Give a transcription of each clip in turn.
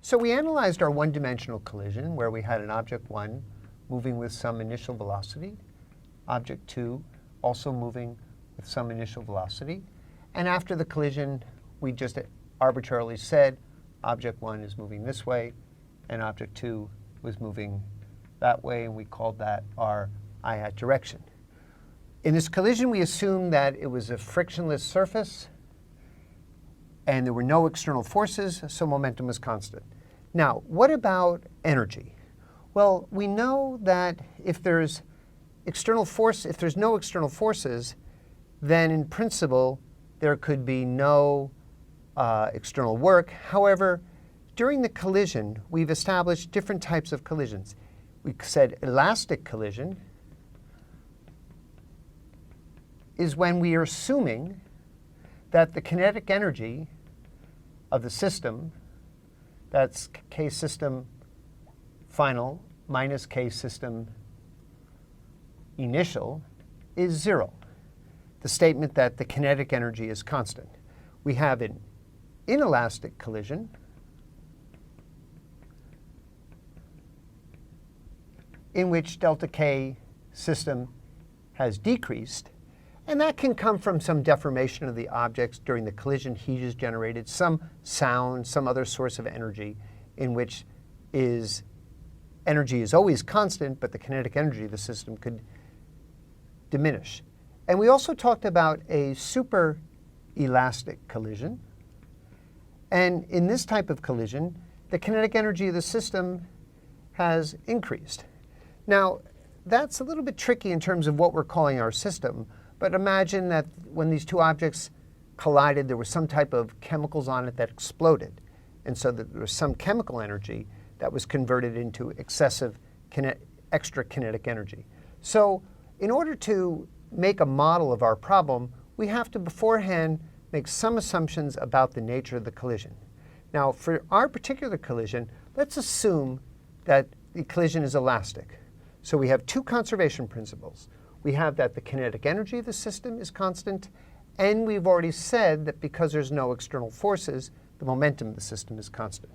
So we analyzed our one-dimensional collision where we had an object 1 moving with some initial velocity, object 2 also moving with some initial velocity. And after the collision, we just arbitrarily said object 1 is moving this way and object 2 was moving that way, and we called that our I-hat direction. In this collision, we assumed that it was a frictionless surface and there were no external forces, so momentum was constant. Now, what about energy? Well, we know that if there's no external forces, then in principle, there could be no external work. However, during the collision, we've established different types of collisions. We said elastic collision is when we are assuming that the kinetic energy of the system, that's K system final minus K system initial, is 0. The statement that the kinetic energy is constant. We have an inelastic collision in which delta K system has decreased. And that can come from some deformation of the objects during the collision. Heat is generated, some sound, some other source of energy in which energy is always constant, but the kinetic energy of the system could diminish. And we also talked about a super elastic collision. And in this type of collision, the kinetic energy of the system has increased. Now, that's a little bit tricky in terms of what we're calling our system. But imagine that when these two objects collided, there was some type of chemicals on it that exploded. And so that there was some chemical energy that was converted into excessive extra kinetic energy. So in order to make a model of our problem, we have to beforehand make some assumptions about the nature of the collision. Now, for our particular collision, let's assume that the collision is elastic. So we have two conservation principles. We have that the kinetic energy of the system is constant, and we've already said that because there's no external forces, the momentum of the system is constant.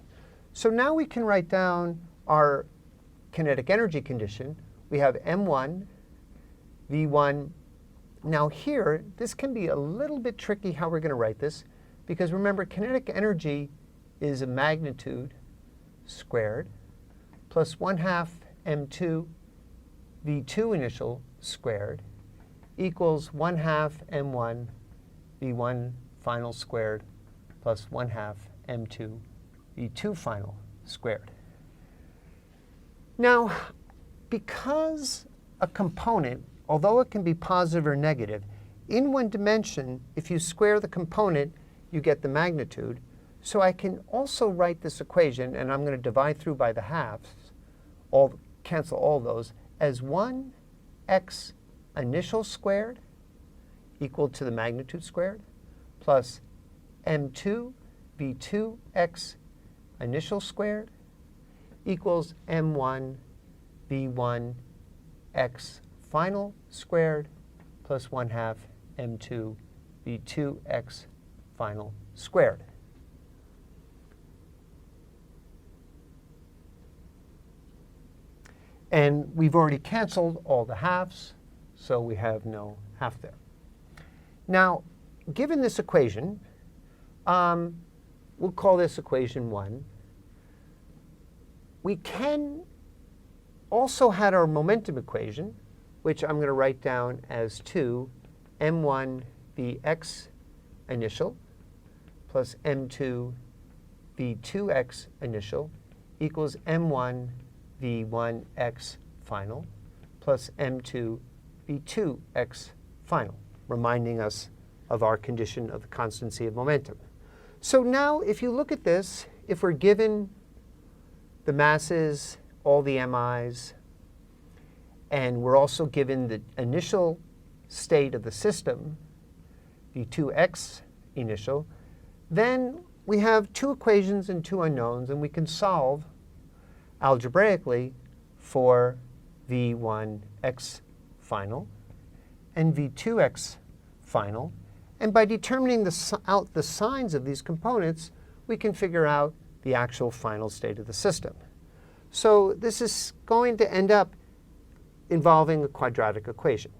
So now we can write down our kinetic energy condition. We have m1, v1. Now here, this can be a little bit tricky how we're going to write this, because remember, kinetic energy is a magnitude squared plus 1/2 m2 v2 initial squared equals 1/2 m1 v1 final squared plus 1/2 m2 v2 final squared. Now, because a component, although it can be positive or negative, in one dimension, if you square the component, you get the magnitude. So I can also write this equation, and I'm going to divide through by the halves, cancel all those, as 1x initial squared equal to the magnitude squared plus m2 v2x initial squared equals m1 v1x final squared plus 1/2 m2 v2x final squared. And we've already canceled all the halves, so we have no half there. Now, given this equation, we'll call this equation 1. We can also have our momentum equation, which I'm going to write down as 2 m1 vx initial plus m2 v2x initial equals m1 v1x final plus m2 v2x final, reminding us of our condition of the constancy of momentum. So now, if you look at this, if we're given the masses, all the mi's, and we're also given the initial state of the system, v2x initial, then we have two equations and two unknowns, and we can solve algebraically for v1x final and v2x final. And by determining out the signs of these components, we can figure out the actual final state of the system. So this is going to end up involving a quadratic equation.